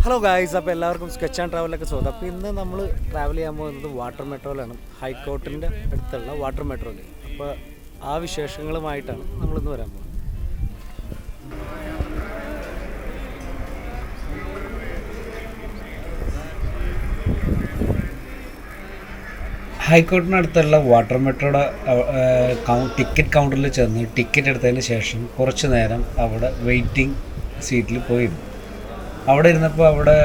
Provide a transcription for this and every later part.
Hello guys, അപ്പോൾ എല്ലാവർക്കും sketch and ട്രാവലൊക്കെ സ്വാഗതം. അപ്പോൾ ഇന്ന് നമ്മൾ ട്രാവൽ ചെയ്യാൻ പോകുന്നത് വാട്ടർ മെട്രോയിലാണ്, ഹൈക്കോർട്ടിൻ്റെ അടുത്തുള്ള വാട്ടർ മെട്രോയിൽ. അപ്പോൾ ആ വിശേഷങ്ങളുമായിട്ടാണ് നമ്മളിന്ന് വരാൻ പോകുന്നത്. ഹൈക്കോർട്ടിനടുത്തുള്ള വാട്ടർ മെട്രോയുടെ ടിക്കറ്റ് കൗണ്ടറിൽ ചെന്ന് ടിക്കറ്റ് എടുത്തതിന് ശേഷം കുറച്ച് നേരം അവിടെ വെയിറ്റിംഗ് സീറ്റിൽ പോയിരുന്നു. അവിടെ ഇരുന്നപ്പോൾ അവിടെ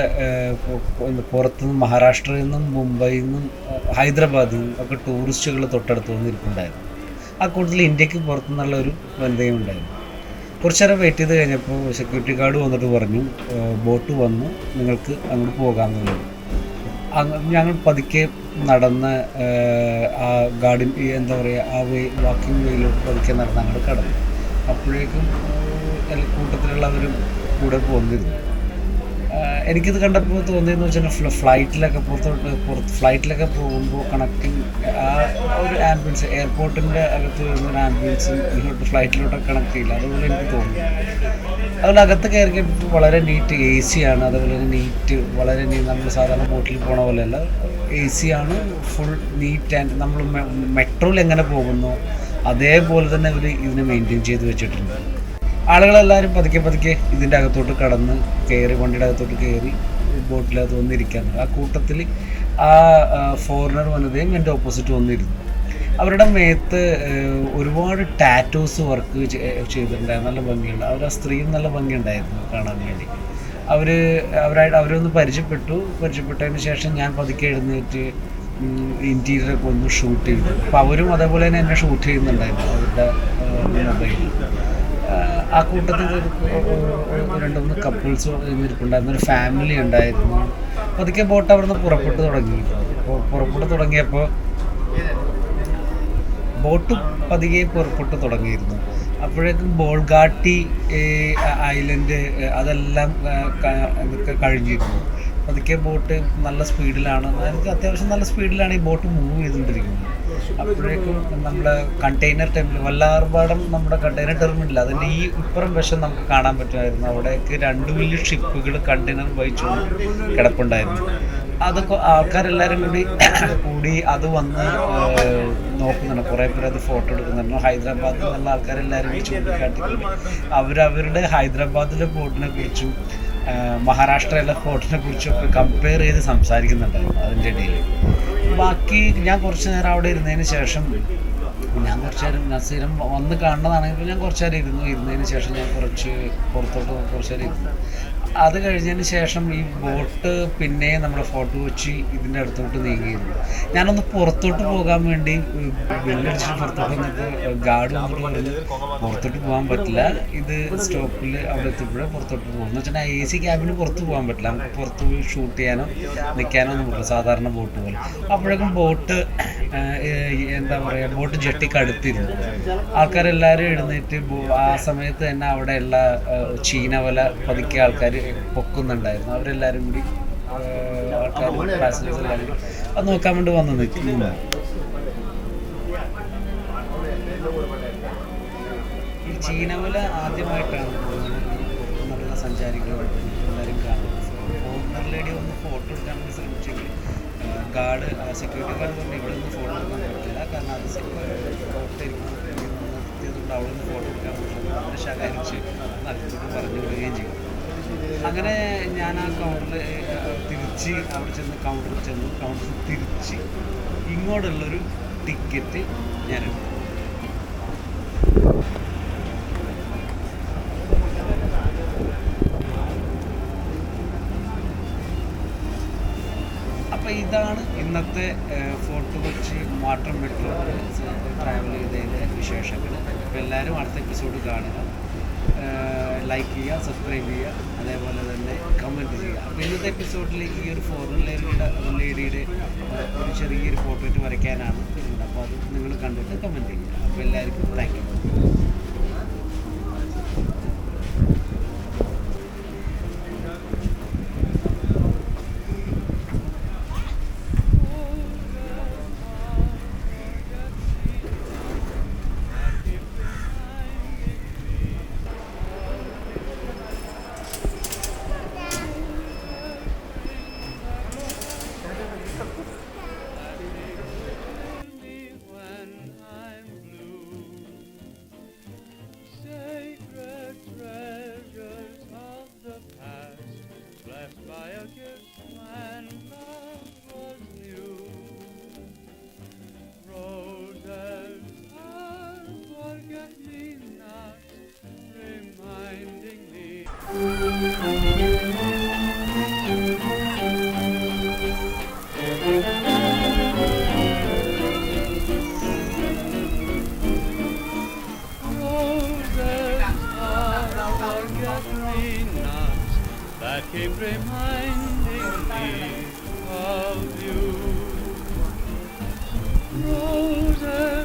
പുറത്തുനിന്ന് മഹാരാഷ്ട്രയിൽ നിന്നും മുംബൈയിൽ നിന്നും ഹൈദരാബാദിൽ നിന്നും ഒക്കെ ടൂറിസ്റ്റുകൾ തൊട്ടടുത്ത് വന്നിരിക്കുന്നുണ്ടായിരുന്നു. ആ കൂട്ടത്തിൽ ഇന്ത്യക്ക് പുറത്തുനിന്നുള്ള ഒരു വനിതയും ഉണ്ടായിരുന്നു. കുറച്ച് നേരം വെയിറ്റ് ചെയ്ത് കഴിഞ്ഞപ്പോൾ സെക്യൂരിറ്റി ഗാർഡ് വന്നിട്ട് പറഞ്ഞു, ബോട്ട് വന്നു, നിങ്ങൾക്ക് അങ്ങോട്ട് പോകാമെന്നുള്ളത്. ഞങ്ങൾ പതുക്കെ നടന്ന് ആ ഗാർഡൻ എന്താ പറയുക, ആ വാക്കിംഗ് വേയിലോട്ട് പതുക്കെ നടന്ന് അങ്ങോട്ട് കടന്നു. അപ്പോഴേക്കും കൂട്ടത്തിലുള്ളവരും കൂടെ പോന്നിരുന്നു. എനിക്കിത് കണ്ടപ്പോൾ തോന്നിയെന്ന് വെച്ചാൽ ഫ്ലൈറ്റിലൊക്കെ പോകുമ്പോൾ കണക്റ്റിംഗ് ആ ഒരു ആംബുലൻസ്, എയർപോർട്ടിൻ്റെ അകത്ത് വരുന്നൊരു ആംബുലൻസും ഇതിലോട്ട് ഫ്ലൈറ്റിലോട്ടൊക്കെ കണക്ട് ചെയ്യില്ല, അതുപോലെ എനിക്ക് തോന്നി. അതുപോലെ അകത്ത് കയറി വളരെ നീറ്റ് എ സി ആണ്. അതുപോലെ തന്നെ നീറ്റ് വളരെ നമ്മൾ സാധാരണ ബോട്ടിൽ പോണ പോലെയല്ല, എ സി ആണ്, ഫുൾ നീറ്റ് ആൻഡ് നമ്മൾ മെട്രോയിൽ എങ്ങനെ പോകുന്നു അതേപോലെ തന്നെ ഇവർ ഇതിനെ മെയിൻറ്റെയിൻ ചെയ്ത് വെച്ചിട്ടുണ്ട്. ആളുകളെല്ലാവരും പതുക്കെ ഇതിൻ്റെ അകത്തോട്ട് കടന്ന് കയറി, വണ്ടിയുടെ അകത്തോട്ട് കയറി ബോട്ടിലകത്ത് വന്നിരിക്കാറുണ്ട്. ആ കൂട്ടത്തിൽ ആ ഫോറിനർ വനിതയും എൻ്റെ ഓപ്പോസിറ്റ് വന്നിരുന്നു. അവരുടെ മേത്ത് ഒരുപാട് ടാറ്റൂസ് വർക്ക് ചെയ്തിട്ടുണ്ടായിരുന്നു, നല്ല ഭംഗിയുള്ള. ആ സ്ത്രീയും നല്ല ഭംഗിയുണ്ടായിരുന്നു കാണാൻ വേണ്ടി. അവരൊന്ന് പരിചയപ്പെട്ടതിന് ശേഷം ഞാൻ പതുക്കെ എഴുന്നേറ്റ് ഇൻറ്റീരിയറൊക്കെ ഒന്ന് ഷൂട്ട് ചെയ്തു. അപ്പോൾ അവരും അതേപോലെ തന്നെ എന്നെ ഷൂട്ട് ചെയ്യുന്നുണ്ടായിരുന്നു അവരുടെ മൊബൈലിൽ. ആ കൂട്ടത്തിൽ രണ്ട് മൂന്ന് കപ്പിൾസ് ഇരിപ്പുണ്ടായിരുന്നു, ഒരു ഫാമിലി ഉണ്ടായിരുന്നു. പതുക്കെ ബോട്ട് അവിടെ നിന്ന് പുറപ്പെട്ടു തുടങ്ങിയപ്പോൾ ബോട്ട് പതുക്കെ പുറപ്പെട്ടു തുടങ്ങിയിരുന്നു. അപ്പോഴേക്കും ബോൾഗാട്ടി ഐലൻഡ് അതെല്ലാം ഇതൊക്കെ കഴിഞ്ഞിരുന്നു. പതുക്കെ ബോട്ട് നല്ല സ്പീഡിലാണ്, എനിക്ക് അത്യാവശ്യം നല്ല സ്പീഡിലാണ് ഈ ബോട്ട് മൂവ് ചെയ്തുകൊണ്ടിരിക്കുന്നത്. അപ്പോഴേക്കും നമ്മുടെ കണ്ടെയ്നർ ടെർമിനൽ, വല്ലാർപാടം നമ്മുടെ കണ്ടെയ്നർ ടെർമിനൽ, അതിൻ്റെ ഈ ഇപ്പുറം വശം നമുക്ക് കാണാൻ പറ്റുമായിരുന്നു. അവിടേക്ക് 2 വലിയ ഷിപ്പുകൾ കണ്ടെയ്നർ വഹിച്ചുകൊണ്ട് കിടപ്പുണ്ടായിരുന്നു. അതൊക്കെ ആൾക്കാരെല്ലാവരും കൂടി അത് വന്ന് നോക്കുന്നുണ്ട്. കുറേ പേര് അത് ഫോട്ടോ എടുക്കുന്നുണ്ട്. ഹൈദരാബാദിൽ നിന്നുള്ള ആൾക്കാരെല്ലാവരും ചൂണ്ടിക്കാട്ടിക്കൊണ്ട് അവരവരുടെ ഹൈദരാബാദിലെ ബോട്ടിനെ കുറിച്ചും മഹാരാഷ്ട്രയിലെ ഫോർട്ടിനെ കുറിച്ചൊക്കെ കമ്പയർ ചെയ്ത് സംസാരിക്കുന്നുണ്ടായിരുന്നു അതിൻ്റെ ഇടയിൽ. ബാക്കി ഞാൻ കുറച്ച് നേരം അവിടെ ഇരുന്നതിന് ശേഷം, ഞാൻ സ്ഥിരം വന്ന് കാണുന്നതാണെങ്കിൽ ഞാൻ കുറച്ച് നേരം ഇരുന്നതിന് ശേഷം ഞാൻ പുറത്തോട്ട് കുറച്ച് നേരം ഇരുന്നു. അത് കഴിഞ്ഞതിന് ശേഷം ഈ ബോട്ട് പിന്നെ നമ്മുടെ ഫോർട്ട് കൊച്ചി ഇതിൻ്റെ അടുത്തോട്ട് നീങ്ങിയിരുന്നു. ഞാനൊന്ന് പുറത്തോട്ട് പോകാൻ വേണ്ടി ബെല്ലടിച്ചിട്ട് പുറത്തോട്ട് വന്നപ്പോൾ ഗാർഡ് വന്നിട്ട് പറഞ്ഞു പുറത്തോട്ട് പോകാൻ പറ്റില്ല, ഇത് സ്റ്റോപ്പിൽ അവിടെ എത്തിയപ്പോഴേ പുറത്തോട്ട് പോകുന്നു. വെച്ചാൽ എ സി ക്യാബിന് പുറത്ത് പോകാൻ പറ്റില്ല, നമുക്ക് പുറത്ത് പോയി ഷൂട്ട് ചെയ്യാനോ നിൽക്കാനോ ഒന്നും പറ്റില്ല, സാധാരണ ബോട്ട് പോലെ. അപ്പോഴേക്കും ബോട്ട് എന്താ പറയുക, ബോട്ട് ജെട്ടിക്ക് അടുത്തിരുന്നു. ആൾക്കാരെല്ലാവരും എഴുന്നേറ്റ് ആ സമയത്ത് തന്നെ അവിടെയുള്ള ചീനവല പതുക്കെ ആൾക്കാർ പൊക്കുന്നുണ്ടായിരുന്നു. അവരെല്ലാവരും കൂടി ആൾക്കാർ പാസഞ്ചേഴ്സ് എല്ലാവരും കൂടി അത് നോക്കാൻ വേണ്ടി വന്ന് നിൽക്കുന്നു. ഈ ചീനവല ആദ്യമായിട്ടാണ് നല്ല സഞ്ചാരികളോട് എല്ലാവരും കാണുന്നത്. ഫോറിനർ ലേഡി ഒന്ന് ഫോട്ടോ എടുക്കാൻ വേണ്ടി ശ്രമിച്ചെങ്കിൽ ഗാർഡ്, സെക്യൂരിറ്റി ഗാർഡ് പറഞ്ഞു ഇവിടെ നിന്ന് ഫോട്ടോ എടുക്കാൻ പറ്റില്ല, കാരണം അത് നിർത്തിയതുകൊണ്ട് അവിടെ നിന്ന് ഫോട്ടോ എടുക്കാൻ പറ്റില്ല. അവരെ ശകാരിച്ച് നല്ലതുകൊണ്ട് പറഞ്ഞു വിടുകയും ചെയ്യും. അങ്ങനെ ഞാൻ ആ കൗണ്ടറിൽ തിരിച്ച് അവിടെ കൗണ്ടറിൽ തിരിച്ച് ഇങ്ങോട്ടുള്ളൊരു ടിക്കറ്റ് ഞാൻ എടുത്തു. അപ്പോൾ ഇതാണ് ഇന്നത്തെ fort Kochi water metro travel ചെയ്തതിൻ്റെ വിശേഷങ്ങൾ. അപ്പോൾ എല്ലാവരും അടുത്ത എപ്പിസോഡ് കാണുക, ലൈക്ക് ചെയ്യുക, സബ്സ്ക്രൈബ് ചെയ്യുക, അതേപോലെ തന്നെ കമൻറ്റ് ചെയ്യുക. അപ്പോൾ ഇന്നത്തെ എപ്പിസോഡിൽ ഈ ഒരു ഫോറിൻ ലേഡിയുടെ ഒരു ചെറിയൊരു ഫോട്ടോ വരയ്ക്കാനാണ് വരുന്നത്. അപ്പോൾ അത് നിങ്ങൾ കണ്ടിട്ട് കമൻറ്റ് ചെയ്യുക. അപ്പോൾ എല്ലാവർക്കും താങ്ക് യു. premai